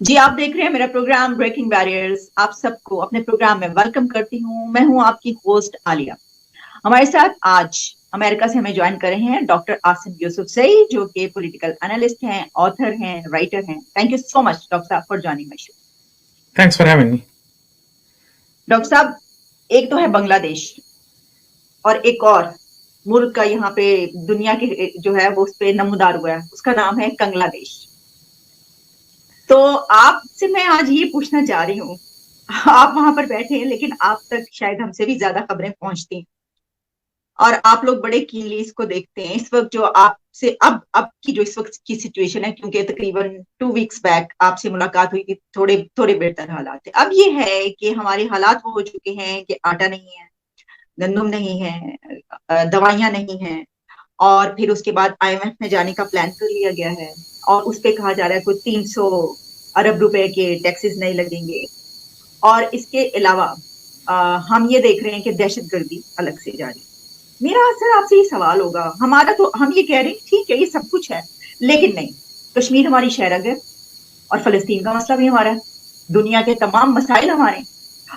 جی آپ دیکھ رہے ہیں میرا پروگرام بریکنگ بیریئرز. آپ سب کو اپنے پروگرام میں ویلکم کرتی ہوں. میں ہوں آپ کی ہوسٹ عالیہ. ہمارے ساتھ آج امریکہ سے ہمیں جوائن کر رہے ہیں ڈاکٹر آصم یوسف زئی, جو کہ پولیٹیکل انالسٹ ہیں, آتھر ہیں, رائٹر ہیں. Thank you so much doctor صاحب for joining my show. Thanks for having me. Doctor صاحب, ایک تو ہے بنگلہ دیش اور ایک اور ملک کا یہاں پہ دنیا کے جو ہے وہ اس پہ نمودار ہوا ہے, اس کا نام ہے کنگلہ دیش. تو آپ سے میں آج یہ پوچھنا چاہ رہی ہوں, آپ وہاں پر بیٹھے ہیں لیکن آپ تک شاید ہم سے بھی زیادہ خبریں پہنچتی ہیں, اور آپ لوگ بڑے کینلی اس کو دیکھتے ہیں. اس وقت جو آپ سے اب کی جو اس وقت کی سچویشن ہے, کیونکہ تقریباً 2 ویکس بیک آپ سے ملاقات ہوئی تھی, تھوڑے بہتر حالات ہیں. اب یہ ہے کہ ہمارے حالات وہ ہو چکے ہیں کہ آٹا نہیں ہے, گندم نہیں ہے, دوائیاں نہیں ہیں, اور پھر اس کے بعد IMF میں جانے کا پلان کر لیا گیا ہے, اور اس پہ کہا جا رہا ہے کوئی 300 ارب روپے کے ٹیکسز نہیں لگیں گے. اور اس کے علاوہ ہم یہ دیکھ رہے ہیں کہ دہشت گردی الگ سے جاری. میرا سر آپ سے یہ سوال ہوگا, ہمارا تو ہم یہ کہہ رہے ہیں ٹھیک ہے یہ سب کچھ ہے, لیکن نہیں, کشمیر ہماری شہرگ ہے اور فلسطین کا مسئلہ بھی ہمارا ہے, دنیا کے تمام مسائل ہمارے ہیں.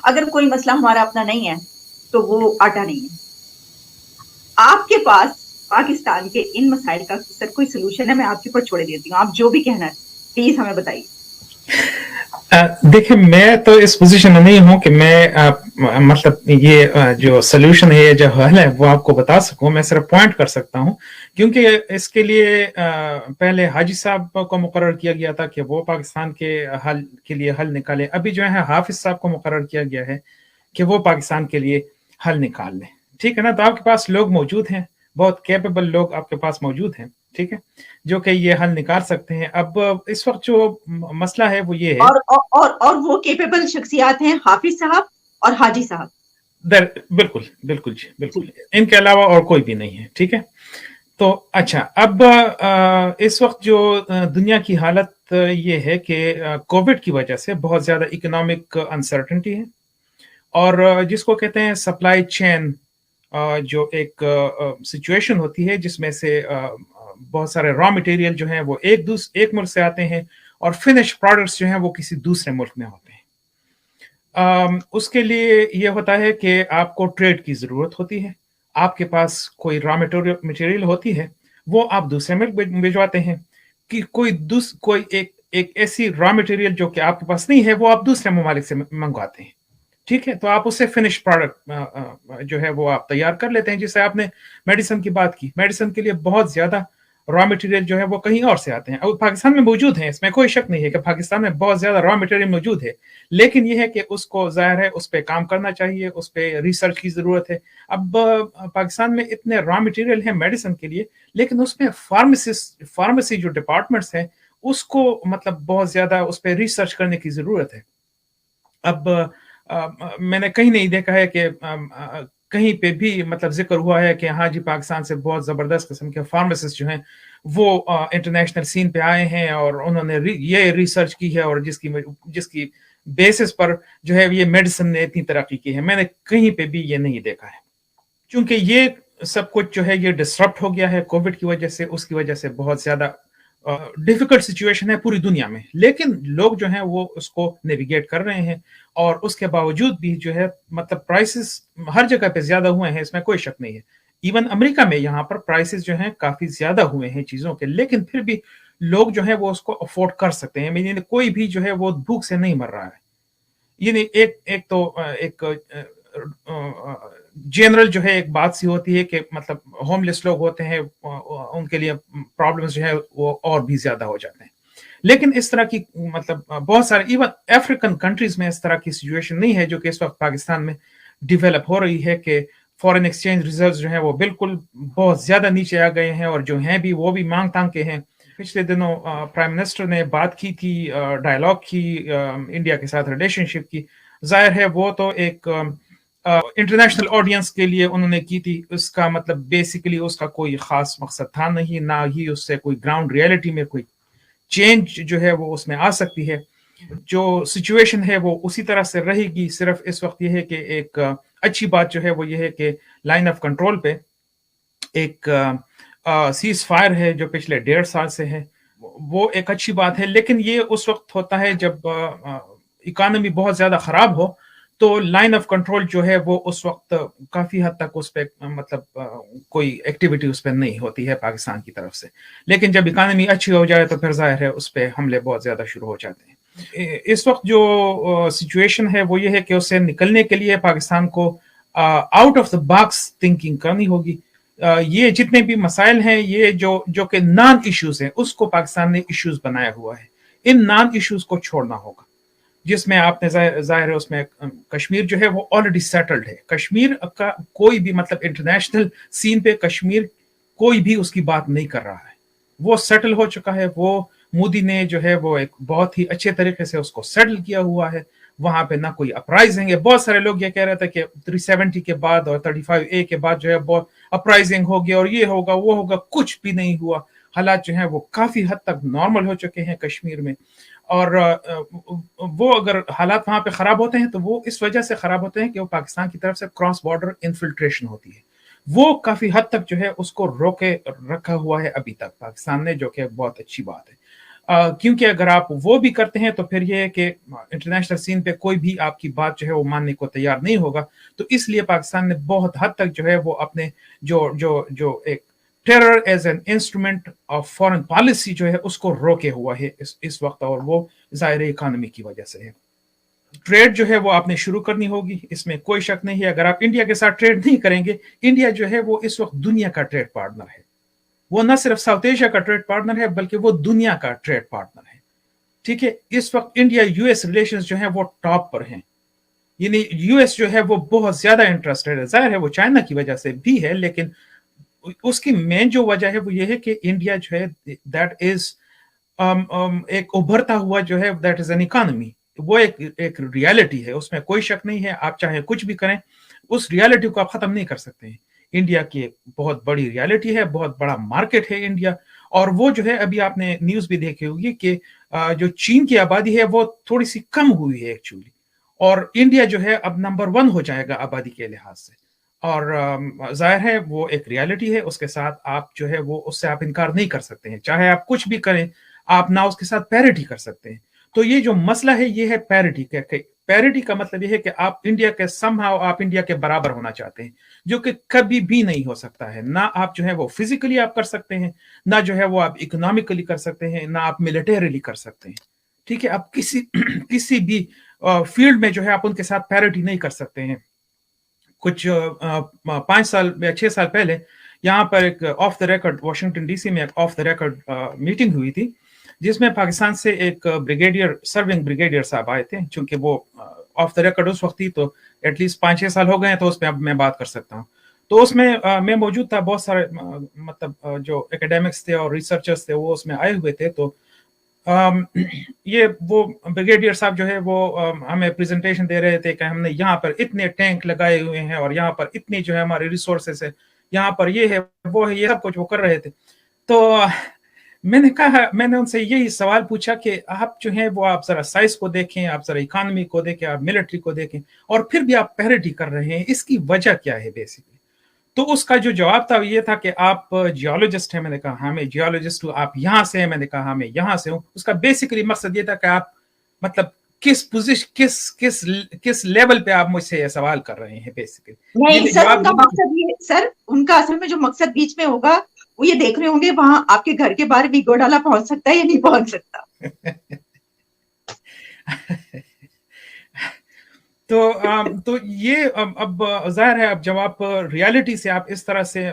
اگر کوئی مسئلہ ہمارا اپنا نہیں ہے تو وہ آٹا نہیں ہے. آپ کے پاس پاکستان کے ان مسائل کا سر کوئی سلوشن ہے؟ میں آپ کے اوپر چھوڑے دیتی ہوں, آپ جو بھی کہنا ہے پلیز ہمیں بتائیے. دیکھیں, میں تو اس پوزیشن میں نہیں ہوں کہ میں مطلب یہ جو سلوشن ہے, جو حل ہے, وہ آپ کو بتا سکوں. میں صرف پوائنٹ کر سکتا ہوں, کیونکہ اس کے لیے پہلے حاجی صاحب کو مقرر کیا گیا تھا کہ وہ پاکستان کے حل کے لیے حل نکالے. ابھی جو ہے حافظ صاحب کو مقرر کیا گیا ہے کہ وہ پاکستان کے لیے حل نکال لیں. ٹھیک ہے نا؟ تو آپ کے پاس لوگ موجود ہیں, بہت کیپیبل لوگ آپ کے پاس موجود ہیں, ٹھیک ہے, جو کہ یہ حل نکال سکتے ہیں. اب اس وقت جو مسئلہ ہے وہ یہ ہے, اور وہ کیپیبل شخصیات ہیں حافظ صاحب اور حاجی صاحب. بالکل بالکل جی, بالکل, ان کے علاوہ اور کوئی بھی نہیں ہے. ٹھیک ہے, تو اچھا, اب اس وقت جو دنیا کی حالت یہ ہے کہ کووڈ کی وجہ سے بہت زیادہ اکنامک انسرٹنٹی ہے, اور جس کو کہتے ہیں سپلائی چین, جو ایک سچویشن ہوتی ہے جس میں سے بہت سارے را مٹیریل جو ہیں وہ ایک ملک سے آتے ہیں, اور فنش پروڈکٹس جو ہیں وہ کسی دوسرے ملک میں ہوتے ہیں. اس کے لیے یہ ہوتا ہے کہ آپ کو ٹریڈ کی ضرورت ہوتی ہے. آپ کے پاس کوئی را مٹیریل ہوتی ہے, وہ آپ دوسرے ملک بھجواتے ہیں, کہ کوئی ایک ایسی را مٹیریل جو کہ آپ کے پاس نہیں ہے وہ آپ دوسرے ممالک سے منگواتے ہیں. ٹھیک ہے, تو آپ اس سے فنش پروڈکٹ جو ہے وہ آپ تیار کر لیتے ہیں. جیسے آپ نے میڈیسن کی بات کی, میڈیسن کے لیے بہت زیادہ را مٹیریل جو ہے وہ کہیں اور سے آتے ہیں, اور پاکستان میں موجود ہیں, اس میں کوئی شک نہیں ہے کہ پاکستان میں بہت زیادہ را مٹیریل موجود ہے. لیکن یہ ہے کہ اس کو ظاہر ہے اس پہ کام کرنا چاہیے, اس پہ ریسرچ کی ضرورت ہے. اب پاکستان میں اتنے را مٹیریل ہیں میڈیسن کے لیے, لیکن اس میں فارمیسی جو ڈپارٹمنٹس ہیں اس کو مطلب بہت زیادہ اس پہ ریسرچ کرنے کی ضرورت ہے. اب میں نے کہیں نہیں دیکھا ہے کہ کہیں پہ بھی مطلب ذکر ہوا ہے کہ ہاں جی پاکستان سے بہت زبردست قسم کے فارماسسٹ جو ہیں وہ انٹرنیشنل سین پہ آئے ہیں اور انہوں نے یہ ریسرچ کی ہے, اور جس کی بیسس پر جو ہے یہ میڈیسن نے اتنی ترقی کی ہے. میں نے کہیں پہ بھی یہ نہیں دیکھا ہے, کیونکہ یہ سب کچھ جو ہے یہ ڈسرپٹ ہو گیا ہے کووڈ کی وجہ سے. اس کی وجہ سے بہت زیادہ ڈیفیکلٹ سچویشن ہے پوری دنیا میں, لیکن لوگ جو ہیں وہ اس کو نیویگیٹ کر رہے ہیں, اور اس کے باوجود بھی جو ہے مطلب پرائسز ہر جگہ پہ زیادہ ہوئے ہیں, اس میں کوئی شک نہیں ہے. ایون امریکہ میں یہاں پر پرائسز جو ہیں کافی زیادہ ہوئے ہیں چیزوں کے, لیکن پھر بھی لوگ جو ہیں وہ اس کو افورڈ کر سکتے ہیں. یعنی کوئی بھی جو ہے وہ بھوک سے نہیں مر رہا ہے. یعنی ایک جنرل جو ہے ایک بات سی ہوتی ہے کہ مطلب ہوم لیس لوگ ہوتے ہیں, ان کے لیے پرابلمز جو ہے وہ اور بھی زیادہ ہو جاتے ہیں. لیکن اس طرح کی مطلب بہت سارے ایون افریقن کنٹریز میں اس طرح کی سچویشن نہیں ہے جو کہ اس وقت پاکستان میں ڈیولپ ہو رہی ہے, کہ فارن ایکسچینج ریزروز جو ہیں وہ بالکل بہت زیادہ نیچے آ گئے ہیں, اور جو ہیں بھی وہ بھی مانگ تانگ کے ہیں. پچھلے دنوں پرائم منسٹر نے بات کی تھی, ڈائلاگ کی انڈیا کے ساتھ ریلیشن شپ کی. ظاہر ہے وہ تو ایک انٹرنیشنل آڈینس کے لیے انہوں نے کی تھی. اس کا مطلب بیسیکلی اس کا کوئی خاص مقصد تھا نہیں, نہ ہی اس سے کوئی گراؤنڈ ریئلٹی میں کوئی چینج جو ہے وہ اس میں آ سکتی ہے. جو سچویشن ہے وہ اسی طرح سے رہے گی. صرف اس وقت یہ ہے کہ ایک اچھی بات جو ہے وہ یہ ہے کہ لائن آف کنٹرول پہ ایک سیز فائر ہے جو پچھلے 1.5 سال سے ہے, وہ ایک اچھی بات ہے، لیکن یہ اس وقت ہوتا ہے جب اکانومی بہت زیادہ خراب ہو تو لائن آف کنٹرول جو ہے وہ اس وقت کافی حد تک اس پہ مطلب کوئی ایکٹیویٹی اس پہ نہیں ہوتی ہے پاکستان کی طرف سے. لیکن جب اکانومی اچھی ہو جائے تو پھر ظاہر ہے اس پہ حملے بہت زیادہ شروع ہو جاتے ہیں. اس وقت جو سچویشن ہے وہ یہ ہے کہ اس سے نکلنے کے لیے پاکستان کو out of the box thinking کرنی ہوگی. یہ جتنے بھی مسائل ہیں یہ جو کہ نان ایشوز ہیں اس کو پاکستان نے ایشوز بنایا ہوا ہے. ان نان ایشوز کو چھوڑنا ہوگا، جس میں آپ نے ظاہر ہے اس میں کشمیر جو ہے وہ آلریڈی سیٹلڈ ہے. کشمیر کا کوئی بھی مطلب انٹرنیشنل سین پہ کشمیر کوئی بھی اس کی بات نہیں کر رہا ہے، وہ سیٹل ہو چکا ہے. وہ مودی نے جو ہے وہ ایک بہت ہی اچھے طریقے سے اس کو سیٹل کیا ہوا ہے. وہاں پہ نہ کوئی اپرائزنگ ہے. بہت سارے لوگ یہ کہہ رہے تھے کہ 370 کے بعد اور 35A کے بعد جو ہے بہت اپرائزنگ ہوگی اور یہ ہوگا وہ ہوگا. کچھ بھی نہیں ہوا. حالات جو ہیں وہ کافی حد تک نارمل ہو چکے ہیں کشمیر میں. اور وہ اگر حالات وہاں پہ خراب ہوتے ہیں تو وہ اس وجہ سے خراب ہوتے ہیں کہ وہ پاکستان کی طرف سے کراس بارڈر انفلٹریشن ہوتی ہے. وہ کافی حد تک جو ہے اس کو روکے رکھا ہوا ہے ابھی تک پاکستان نے، جو کہ بہت اچھی بات ہے. کیونکہ اگر آپ وہ بھی کرتے ہیں تو پھر یہ ہے کہ انٹرنیشنل سین پہ کوئی بھی آپ کی بات جو ہے وہ ماننے کو تیار نہیں ہوگا. تو اس لیے پاکستان نے بہت حد تک جو ہے وہ اپنے جو ایک terror as an instrument of foreign policy جو ہے اس کو روکے ہوا ہے اس وقت، اور وہ ظاہر اکانومی کی وجہ سے ہے. ٹریڈ جو ہے وہ آپ نے شروع کرنی ہوگی، اس میں کوئی شک نہیں ہے. اگر آپ انڈیا کے ساتھ ٹریڈ نہیں کریں گے، انڈیا جو ہے وہ اس وقت دنیا کا ٹریڈ پارٹنر ہے. وہ نہ صرف ساؤتھ ایشیا کا ٹریڈ پارٹنر ہے بلکہ وہ دنیا کا ٹریڈ پارٹنر ہے. ٹھیک ہے، اس وقت انڈیا یو ایس ریلیشنز جو ہیں وہ ٹاپ پر ہیں. یعنی یو ایس جو ہے وہ بہت زیادہ انٹرسٹڈ ہے. ظاہر ہے وہ چائنا کی وجہ سے بھی ہے، لیکن اس کی مین جو وجہ ہے وہ یہ ہے کہ انڈیا جو ہے دیٹ از ایک ابھرتا ہوا جو ہے دیٹ از این اکانومی. وہ ایک ریالٹی ہے، اس میں کوئی شک نہیں ہے. آپ چاہے کچھ بھی کریں اس ریالٹی کو آپ ختم نہیں کر سکتے ہیں. انڈیا کی بہت بڑی ریالٹی ہے، بہت بڑا مارکیٹ ہے انڈیا. اور وہ جو ہے ابھی آپ نے نیوز بھی دیکھی ہوگی کہ جو چین کی آبادی ہے وہ تھوڑی سی کم ہوئی ہے ایکچولی، اور انڈیا جو ہے اب نمبر 1 ہو جائے گا آبادی کے لحاظ سے. اور ظاہر ہے وہ ایک ریالٹی ہے، اس کے ساتھ آپ جو ہے وہ اس سے آپ انکار نہیں کر سکتے ہیں. چاہے آپ کچھ بھی کریں آپ نہ اس کے ساتھ پیرٹی کر سکتے ہیں. تو یہ جو مسئلہ ہے یہ ہے پیرٹی کا. پیرٹی کا مطلب یہ ہے کہ آپ انڈیا کے آپ انڈیا کے برابر ہونا چاہتے ہیں، جو کہ کبھی بھی نہیں ہو سکتا ہے. نہ آپ جو ہے وہ فزیکلی آپ کر سکتے ہیں، نہ جو ہے وہ آپ اکنامکلی کر سکتے ہیں، نہ آپ ملٹریلی کر سکتے ہیں. ٹھیک ہے، آپ کسی بھی فیلڈ میں جو ہے آپ ان کے ساتھ پیرٹی نہیں کر سکتے ہیں. کچھ 5 سال یا 6 سال پہلے یہاں پر ایک off the record Washington D C میں ایک آف دا ریکارڈ میٹنگ ہوئی تھی، جس میں پاکستان سے ایک سرونگ بریگیڈیئر صاحب آئے تھے. چونکہ وہ آف دا ریکارڈ اس وقت تھی تو ایٹ لیسٹ 5-6 سال ہو گئے ہیں تو اس میں اب میں بات کر سکتا ہوں. تو اس میں میں موجود تھا. بہت سارے مطلب جو اکیڈیمکس تھے اور ریسرچرز تھے وہ اس میں آئے ہوئے تھے. تو یہ وہ بریگیڈیئر صاحب جو ہے وہ ہمیں پریزنٹیشن دے رہے تھے کہ ہم نے یہاں پر اتنے ٹینک لگائے ہوئے ہیں اور یہاں پر اتنی جو ہے ہمارے ریسورسز ہے، یہاں پر یہ ہے وہ ہے، یہ سب کچھ وہ کر رہے تھے. تو میں نے ان سے یہی سوال پوچھا کہ آپ جو ہیں وہ آپ ذرا سائز کو دیکھیں، آپ ذرا اکانومی کو دیکھیں، آپ ملٹری کو دیکھیں، اور پھر بھی آپ پیرٹی کر رہے ہیں. اس کی وجہ کیا ہے بیسیکلی؟ تو اس کا جو جواب تھا یہ تھا کہ آپ جیولوجسٹ ہیں. میں نے کہا ہاں میں جیولوجسٹ ہوں. آپ یہاں سے ہیں؟ میں نے کہا ہاں میں یہاں سے ہوں. اس کا بیسیکلی مقصد یہ تھا کہ آپ مطلب کس پوزیشن کس لیول پہ آپ مجھ سے یہ سوال کر رہے ہیں بیسیکلی. نہیں سر، ان کا مقصد یہ سر، ان کا اصل میں جو مقصد بیچ میں ہوگا وہ یہ دیکھ رہے ہوں گے وہاں آپ کے گھر کے باہر بھی گوڈالا پہنچ سکتا ہے یا نہیں پہنچ سکتا. تو یہ اب ظاہر ہے اب جب آپ ریالٹی سے آپ اس طرح سے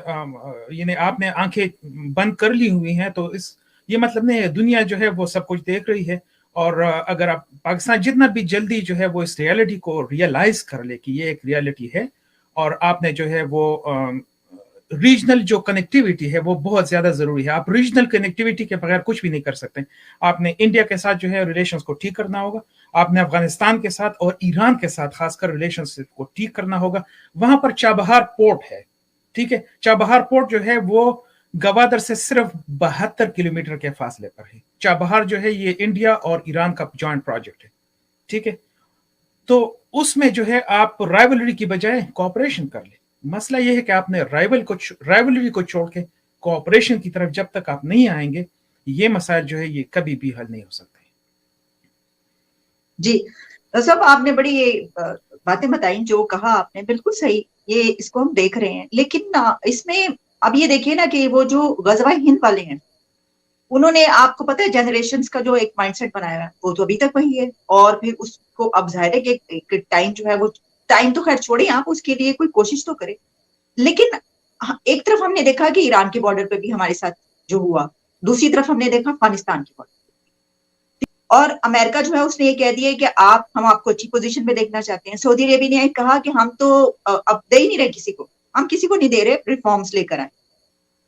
یعنی آپ نے آنکھیں بند کر لی ہوئی ہیں تو یہ مطلب نہیں ہے. دنیا جو ہے وہ سب کچھ دیکھ رہی ہے، اور اگر آپ پاکستان جتنا بھی جلدی جو ہے وہ اس ریالٹی کو ریئلائز کر لے کہ یہ ایک ریالٹی ہے، اور آپ نے جو ہے وہ ریجنل جو کنیکٹیویٹی ہے وہ بہت زیادہ ضروری ہے. آپ ریجنل کنیکٹیویٹی کے بغیر کچھ بھی نہیں کر سکتے. آپ نے انڈیا کے ساتھ جو ہے ریلیشنز کو ٹھیک کرنا ہوگا. آپ نے افغانستان کے ساتھ اور ایران کے ساتھ خاص کر ریلیشنز کو ٹھیک کرنا ہوگا. وہاں پر چابہار پورٹ ہے. ٹھیک ہے، چابہار پورٹ جو ہے وہ گوادر سے صرف 72 کلومیٹر کے فاصلے پر ہے. چابہار جو ہے یہ انڈیا اور ایران کا جوائنٹ پروجیکٹ ہے. ٹھیک ہے، تو اس میں جو ہے آپ رائیولری کی بجائے کوآپریشن کر لیں. مسئلہ یہ ہے کہ آپ نے رائیولری کو چھوڑ کے کوآپریشن کی طرف جب تک آپ نہیں آئیں گے یہ مسائل جو ہے یہ کبھی بھی حل نہیں ہو سکتے. جی سب آپ نے بڑی یہ باتیں بتائیں، جو کہا آپ نے بالکل صحیح، یہ اس کو ہم دیکھ رہے ہیں. لیکن اس میں اب یہ دیکھیے نا کہ وہ جو غزوہ ہند والے ہیں، انہوں نے آپ کو پتا ہے جنریشنز کا جو ایک مائنڈ سیٹ بنایا ہے وہ تو ابھی تک وہی ہے. اور پھر اس کو اب ظاہر ہے کہ ٹائم جو ہے وہ ٹائم تو خیر چھوڑیں، آپ اس کے لیے کوئی کوشش تو کریں. لیکن ایک طرف ہم نے دیکھا کہ ایران کے بارڈر پہ بھی ہمارے ساتھ جو ہوا، دوسری طرف ہم نے دیکھا افغانستان کے بارڈر. اور امریکہ جو ہے اس نے یہ کہہ دیا کہ ہم آپ کو اچھی پوزیشن پہ دیکھنا چاہتے ہیں. سعودی عربیہ نے کہا کہ ہم تو اب دے ہی نہیں رہے کسی کو، ہم کسی کو نہیں دے رہے، ریفارمز لے کر آئے.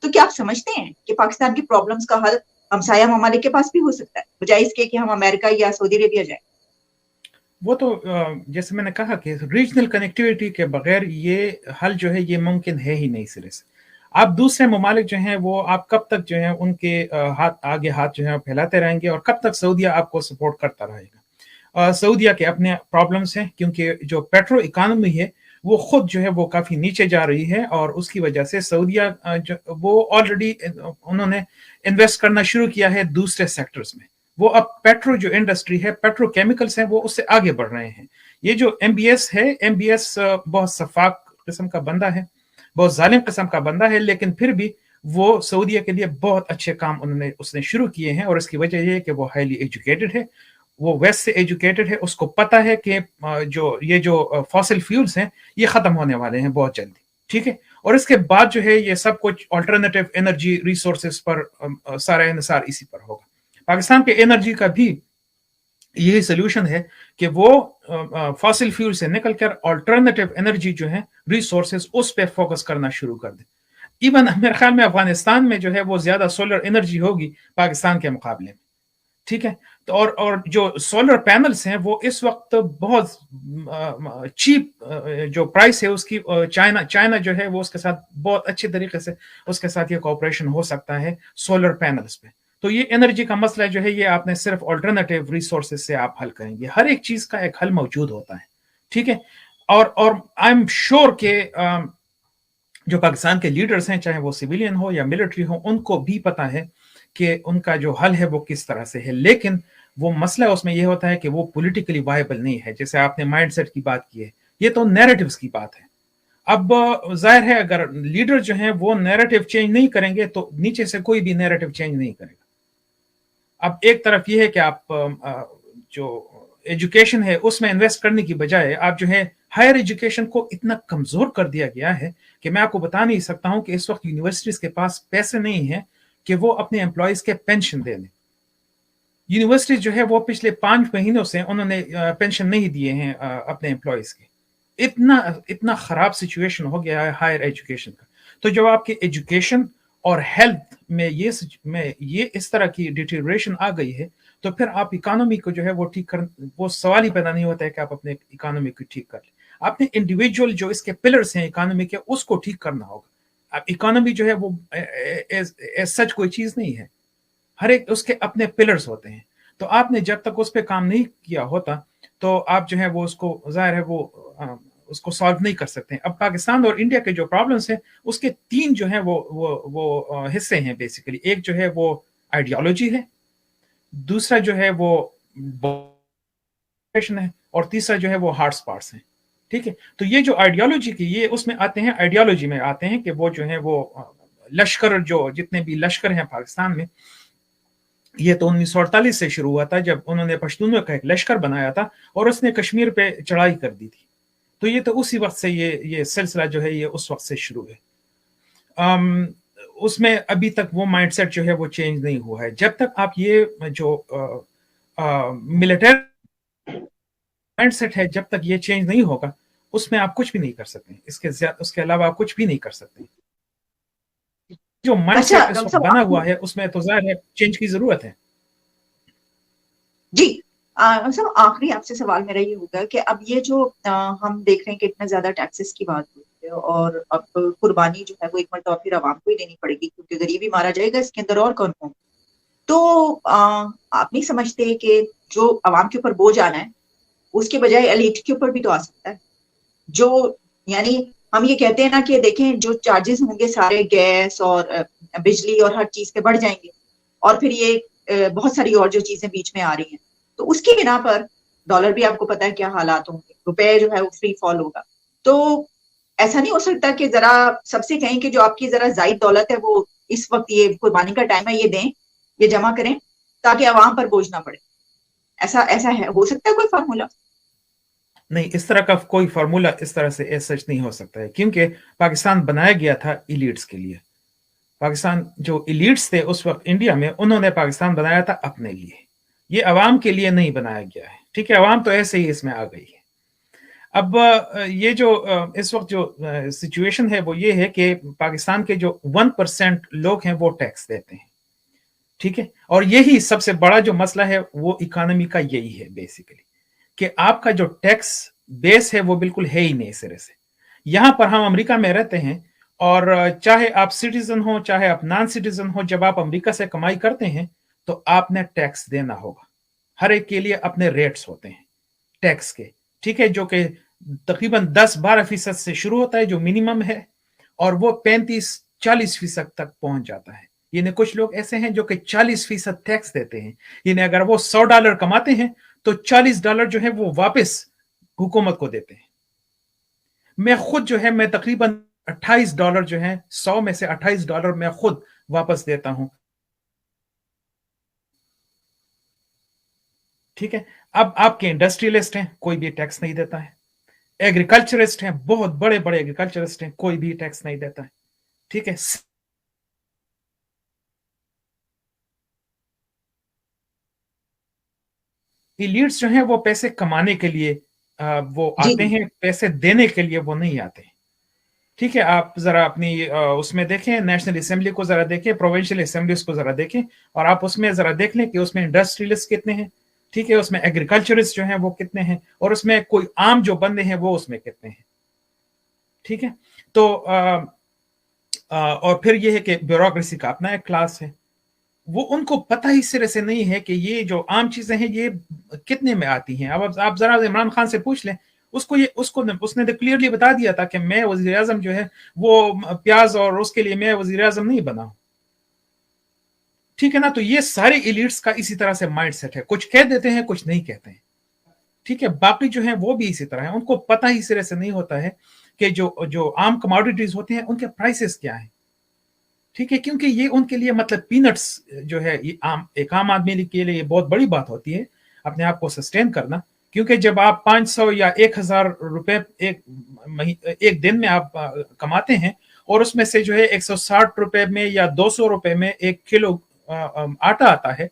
تو کیا آپ سمجھتے ہیں کہ پاکستان کی پرابلمز کا حل ہمسایہ ممالک کے پاس بھی ہو سکتا ہے بجائے اس کے کہ ہم امریکہ یا سعودی عربیہ جائیں؟ وہ تو جیسے میں نے کہا کہ ریجنل کنیکٹیوٹی کے بغیر یہ حل جو ہے یہ ممکن ہے ہی نہیں سرے سے. آپ دوسرے ممالک جو ہیں وہ آپ کب تک جو ہے ان کے آگے ہاتھ جو ہے پھیلاتے رہیں گے، اور کب تک سعودیہ آپ کو سپورٹ کرتا رہے گا. سعودیہ کے اپنے پرابلمس ہیں، کیونکہ جو پیٹرو اکانومی ہے وہ خود جو ہے وہ کافی نیچے جا رہی ہے، اور اس کی وجہ سے سعودیہ وہ آلریڈی انہوں نے انویسٹ کرنا شروع کیا ہے دوسرے سیکٹرز میں. وہ اب پیٹرو جو انڈسٹری ہے، پیٹرو کیمیکلز ہیں، وہ اس سے آگے بڑھ رہے ہیں. یہ جو ایم بی ایس ہے، ایم بی ایس بہت شفاق قسم کا بندہ ہے، بہت ظالم قسم کا بندہ ہے، لیکن پھر بھی وہ سعودیہ کے لیے بہت اچھے کام اس نے شروع کیے ہیں. اور اس کی وجہ یہ ہے کہ وہ ہائیلی ایجوکیٹڈ ہے، وہ ویسٹ سے ایجوکیٹڈ ہے. اس کو پتا ہے کہ جو فاسل فیولز ہیں یہ ختم ہونے والے ہیں بہت جلدی، ٹھیک ہے. اور اس کے بعد جو ہے یہ سب کچھ آلٹرنیٹیو انرجی ریسورسز پر سارا انحصار اسی پر ہوگا. پاکستان کے انرجی کا بھی یہی سلوشن ہے کہ وہ فاسل فیول سے نکل کر آلٹرنیٹیو انرجی جو ہے ریسورسز اس پہ فوکس کرنا شروع کر دیں. ایون میرے خیال میں افغانستان میں جو ہے وہ زیادہ سولر انرجی ہوگی پاکستان کے مقابلے میں، ٹھیک ہے. تو اور جو سولر پینلز ہیں وہ اس وقت بہت چیپ جو پرائس ہے اس کی، چائنا جو ہے وہ اس کے ساتھ بہت اچھے طریقے سے اس کے ساتھ یہ کوآپریشن ہو سکتا ہے سولر پینلز پہ. تو یہ انرجی کا مسئلہ جو ہے یہ آپ نے صرف آلٹرنیٹیو ریسورسز سے آپ حل کریں گے. ہر ایک چیز کا ایک حل موجود ہوتا ہے، ٹھیک ہے. اور آئی ایم شیور کہ جو پاکستان کے لیڈرز ہیں، چاہے وہ سویلین ہو یا ملٹری ہو، ان کو بھی پتا ہے کہ ان کا جو حل ہے وہ کس طرح سے ہے. لیکن وہ مسئلہ اس میں یہ ہوتا ہے کہ وہ پولیٹیکلی وائبل نہیں ہے. جیسے آپ نے مائنڈ سیٹ کی بات کی ہے، یہ تو نیریٹیوز کی بات ہے. اب ظاہر ہے اگر لیڈر جو ہیں وہ نیریٹیو چینج نہیں کریں گے تو نیچے سے کوئی بھی نیریٹیو چینج نہیں کرے گا. اب ایک طرف یہ ہے کہ آپ جو ایجوکیشن ہے اس میں انویسٹ کرنے کی بجائے آپ جو ہے ہائر ایجوکیشن کو اتنا کمزور کر دیا گیا ہے کہ میں آپ کو بتا نہیں سکتا ہوں کہ اس وقت یونیورسٹیز کے پاس پیسے نہیں ہیں کہ وہ اپنے امپلائیز کے پینشن دے دیں. یونیورسٹیز جو ہے وہ پچھلے 5 مہینوں سے انہوں نے پینشن نہیں دیے ہیں اپنے امپلائیز کے. اتنا خراب سچویشن ہو گیا ہے ہائر ایجوکیشن کا. تو جب آپ کے ایجوکیشن اور ہیلتھ میں یہ اس طرح کی ڈیٹیریشن آ گئی ہے تو پھر آپ اکانومی کو جو ہے وہ ٹھیک وہ سوال ہی پیدا نہیں ہوتا ہے کہ آپ اپنے اکانومی کو ٹھیک کر لیں. آپ نے انڈیویجول جو اس کے پلرز ہیں اکانومی کے اس کو ٹھیک کرنا ہوگا. اب اکانومی جو ہے وہ سچ کوئی چیز نہیں ہے، ہر ایک اس کے اپنے پلرز ہوتے ہیں. تو آپ نے جب تک اس پہ کام نہیں کیا ہوتا تو آپ جو ہے وہ اس کو ظاہر ہے وہ اس کو سالو نہیں کر سکتے. اب پاکستان اور انڈیا کے جو پرابلمس ہیں اس کے 3 جو ہیں وہ حصے ہیں بیسیکلی. ایک جو ہے وہ آئیڈیالوجی ہے، دوسرا جو ہے وہ ہے، اور تیسرا جو ہے وہ ہارٹ سپاٹس ہیں، ٹھیک ہے. تو یہ جو آئیڈیالوجی کی یہ اس میں آتے ہیں، آئیڈیالوجی میں آتے ہیں کہ وہ جو ہے وہ لشکر، جو جتنے بھی لشکر ہیں پاکستان میں، یہ تو 1948 سے شروع ہوا تھا جب انہوں نے پشتونوں کا ایک لشکر بنایا تھا اور اس نے کشمیر پہ چڑھائی کر دی تھی. تو یہ تو اسی وقت سے یہ سلسلہ جو ہے یہ اس وقت سے شروع ہے. اس میں ابھی تک وہ مائنڈ سیٹ جو ہے وہ چینج نہیں ہوا ہے. جب تک آپ یہ جو ملٹری مائنڈ سیٹ ہے جب تک یہ چینج نہیں ہوگا اس میں آپ کچھ بھی نہیں کر سکتے. اس کے علاوہ آپ کچھ بھی نہیں کر سکتے. جو مائنڈ سیٹ اس وقت بنا ہوا ہے اس میں تو ظاہر ہے چینج کی ضرورت ہے. جی سب آخری آپ سے سوال میرا یہ ہوگا کہ اب یہ جو ہم دیکھ رہے ہیں کہ اتنا زیادہ ٹیکسز کی بات ہوئی ہے اور اب قربانی جو ہے وہ ایک مرتبہ پھر عوام کو ہی دینی پڑے گی کیونکہ غریب ہی مارا جائے گا، اس کے اندر اور کون ہو. تو آپ نہیں سمجھتے کہ جو عوام کے اوپر بوجھ آنا ہے اس کے بجائے ایلیٹ کے اوپر بھی تو آ سکتا ہے؟ جو یعنی ہم یہ کہتے ہیں نا کہ دیکھیں جو چارجز ہوں گے سارے گیس اور بجلی اور ہر چیز کے بڑھ جائیں گے اور پھر یہ بہت ساری اور جو چیزیں بیچ میں آ رہی ہیں، تو اس کی بنا پر ڈالر بھی آپ کو پتا ہے کیا حالات ہوں گے، روپے جو ہے وہ فری فال ہوگا. تو ایسا نہیں ہو سکتا کہ ذرا سب سے کہیں کہ جو آپ کی ذرا زائد دولت ہے وہ اس وقت یہ قربانی کا ٹائم ہے یہ دیں، یہ جمع کریں تاکہ عوام پر بوجھ نہ پڑے. ایسا ہے، ہو سکتا ہے کوئی فارمولا؟ نہیں، اس طرح کا کوئی فارمولا اس طرح سے سچ نہیں ہو سکتا ہے، کیونکہ پاکستان بنایا گیا تھا ایلیٹس کے لیے. پاکستان جو ایلیٹس تھے اس وقت انڈیا میں، انہوں نے پاکستان بنایا تھا اپنے لیے، یہ عوام کے لیے نہیں بنایا گیا ہے. ٹھیک ہے، عوام تو ایسے ہی اس میں آ گئی ہے. اب یہ جو اس وقت جو سچویشن ہے وہ یہ ہے کہ پاکستان کے جو 1% لوگ ہیں وہ ٹیکس دیتے ہیں. ٹھیک ہے، اور یہی سب سے بڑا جو مسئلہ ہے وہ اکانومی کا یہی ہے بیسیکلی، کہ آپ کا جو ٹیکس بیس ہے وہ بالکل ہے ہی نہیں سرے سے. یہاں پر ہم امریکہ میں رہتے ہیں، اور چاہے آپ سٹیزن ہو چاہے آپ نان سٹیزن ہو، جب آپ امریکہ سے کمائی کرتے ہیں تو آپ نے ٹیکس دینا ہوگا. ہر ایک کے لیے اپنے ریٹس ہوتے ہیں ٹیکس کے. ٹھیک ہے، جو کہ تقریباً 10-12% سے شروع ہوتا ہے جو منیمم ہے، اور وہ 35-40% تک پہنچ جاتا ہے. یعنی کچھ لوگ ایسے ہیں جو کہ 40% ٹیکس دیتے ہیں. یعنی اگر وہ $100 کماتے ہیں تو $40 جو ہے وہ واپس حکومت کو دیتے ہیں. میں خود جو ہے میں تقریباً $28 جو ہے 100 میں سے $28 میں خود واپس دیتا ہوں. ٹھیک ہے، اب آپ کے انڈسٹریلسٹ ہیں، کوئی بھی ٹیکس نہیں دیتا ہے. ایگریکلچرسٹ ہیں، بہت بڑے بڑے ایگریکلچرسٹ ہیں، کوئی بھی ٹیکس نہیں دیتا ہے. ٹھیک ہے، ایلیٹس جو ہیں وہ پیسے کمانے کے لیے وہ جی آتے جی. ہیں، پیسے دینے کے لیے وہ نہیں آتے. ٹھیک ہے، آپ ذرا اپنی اس میں دیکھیں، نیشنل اسمبلی کو ذرا دیکھیں، پروونشل اسمبلیز کو ذرا دیکھیں، اور آپ اس میں ذرا دیکھ لیں کہ اس میں انڈسٹریلسٹ کتنے ہیں. ٹھیک ہے، اس میں ایگریکلچرسٹ جو ہیں وہ کتنے ہیں، اور اس میں کوئی عام جو بندے ہیں وہ اس میں کتنے ہیں. ٹھیک ہے، تو اور پھر یہ ہے کہ بیوروکریسی کا اپنا ایک کلاس ہے، وہ ان کو پتہ ہی سرے سے نہیں ہے کہ یہ جو عام چیزیں ہیں یہ کتنے میں آتی ہیں. اب آپ ذرا عمران خان سے پوچھ لیں، اس نے کلیئرلی بتا دیا تھا کہ میں وزیر اعظم جو ہے وہ پیاز اور اس کے لیے میں وزیر اعظم نہیں بنا ہوں. ٹھیک ہے نا، تو یہ سارے ایلیٹس کا اسی طرح سے مائنڈ سیٹ ہے، کچھ کہہ دیتے ہیں کچھ نہیں کہتے ہیں. ٹھیک ہے، باقی جو ہیں وہ بھی اسی طرح ہیں، ان کو پتہ ہی سرے سے نہیں ہوتا ہے کہ جو عام کموڈیٹیز ہوتی ہیں ان کے پرائسز کیا ہیں. ٹھیک ہے، کیونکہ یہ ان کے لیے مطلب پینٹس جو ہے، ایک عام آدمی کے لیے یہ بہت بڑی بات ہوتی ہے اپنے آپ کو سسٹین کرنا. کیونکہ جب آپ 500 یا 1000 روپے ایک دن میں آپ کماتے ہیں، اور اس میں سے جو ہے 160 روپے میں یا 200 روپے میں 1 کلو آٹا آتا ہے.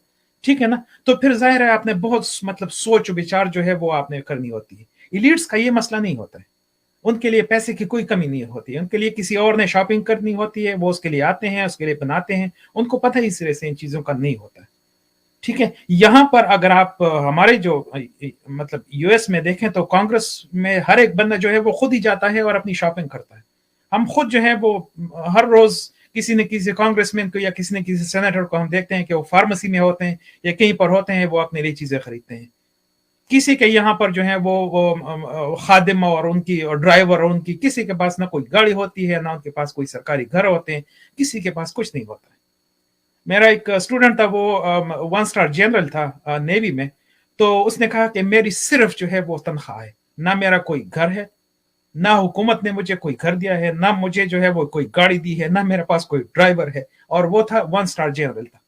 ٹھیک ہے نا، تو پھر ظاہر ہے آپ نے بہت مطلب سوچ وچار جو ہے وہ آپ نے کرنی ہوتی ہے. ایلیٹس کا یہ مسئلہ نہیں ہوتا ہے، ان کے لیے پیسے کی کوئی کمی نہیں ہوتی ہے. ان کے لیے کسی اور نے شاپنگ کرنی ہوتی ہے، وہ اس کے لیے آتے ہیں، اس کے لیے بناتے ہیں. ان کو پتہ ہی سرے سے ان چیزوں کا نہیں ہوتا ہے. ٹھیک ہے، یہاں پر اگر آپ ہمارے جو مطلب یو ایس میں دیکھیں تو کانگریس میں ہر ایک بندہ جو ہے وہ خود ہی جاتا ہے اور اپنی شاپنگ کرتا ہے. ہم خود جو ہے وہ ہر روز کسی نہ کسی کانگریس مین کو یا کسی نہ کسی سینیٹر کو ہم دیکھتے ہیں کہ وہ فارمیسی میں ہوتے ہیں یا کہیں پر ہوتے ہیں، وہ اپنے لیے چیزیں خریدتے ہیں. کسی کے یہاں پر جو ہے وہ خادم اور ان کی ڈرائیور اور ان کی کسی کے پاس نہ کوئی گاڑی ہوتی ہے، نہ ان کے پاس کوئی سرکاری گھر ہوتے ہیں، کسی کے پاس کچھ نہیں ہوتا ہے. میرا ایک اسٹوڈنٹ تھا، وہ 1 اسٹار جنرل تھا نیوی میں، تو اس نے کہا کہ میری صرف جو ہے وہ تنخواہ ہے، نہ میرا کوئی گھر ہے، نہ حکومت نے مجھے کوئی گھر دیا ہے، نہ مجھے جو ہے وہ کوئی گاڑی دی ہے، نہ میرے پاس کوئی ڈرائیور ہے. اور وہ تھا 1 اسٹار جنرل تھا.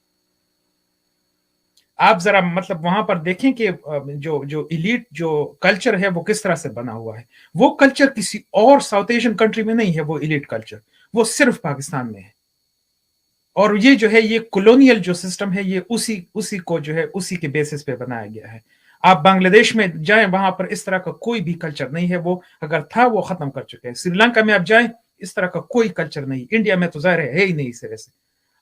آپ ذرا مطلب وہاں پر دیکھیں کہ جو ایلیٹ جو کلچر ہے وہ کس طرح سے بنا ہوا ہے. وہ کلچر کسی اور ساؤتھ ایشین کنٹری میں نہیں ہے، وہ ایلیٹ کلچر وہ صرف پاکستان میں ہے. اور یہ جو ہے یہ کولونیل جو سسٹم ہے، یہ اسی کو جو ہے اسی کے بیسس پہ بنایا گیا ہے. آپ بنگلہ دیش میں جائیں، وہاں پر اس طرح کا کوئی بھی کلچر نہیں ہے. وہ اگر تھا وہ ختم کر چکے ہیں. سری لنکا میں آپ جائیں، اس طرح کا کوئی کلچر نہیں. انڈیا میں تو ظاہر ہے ہی نہیں اس طرح سے.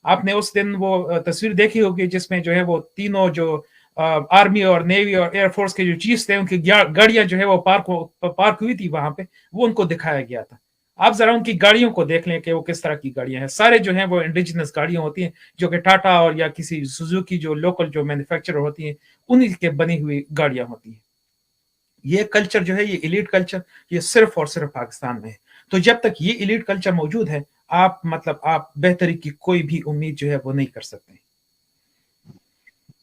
آپ نے اس دن وہ تصویر دیکھی ہوگی جس میں جو ہے وہ تینوں جو آرمی اور نیوی اور ایئر فورس کے جو چیفز تھے، ان کی گاڑیاں جو ہے وہ پارک ہوئی تھی وہاں پہ، وہ ان کو دکھایا گیا تھا. آپ ذرا ان کی گاڑیوں کو دیکھ لیں کہ وہ کس طرح کی گاڑیاں ہیں. سارے جو ہیں وہ انڈیجنس گاڑیاں ہوتی ہیں، جو کہ ٹاٹا اور یا کسی سوزوکی جو لوکل جو مینوفیکچرر ہوتی ہیں انہی کے بنی ہوئی گاڑیاں ہوتی ہیں. یہ کلچر جو ہے، یہ ایلیٹ کلچر، یہ صرف اور صرف پاکستان میں ہے. تو جب تک یہ ایلیٹ کلچر موجود ہے، آپ بہتری کی کوئی بھی امید جو ہے وہ نہیں کر سکتے.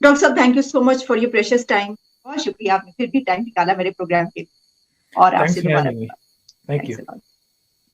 ڈاکٹر صاحب thank you so much for your precious time. بہت شکریہ آپ نے پھر بھی ٹائم نکالا میرے پروگرام کے لیے, اور آپ سے دوبارہ تھینک یو.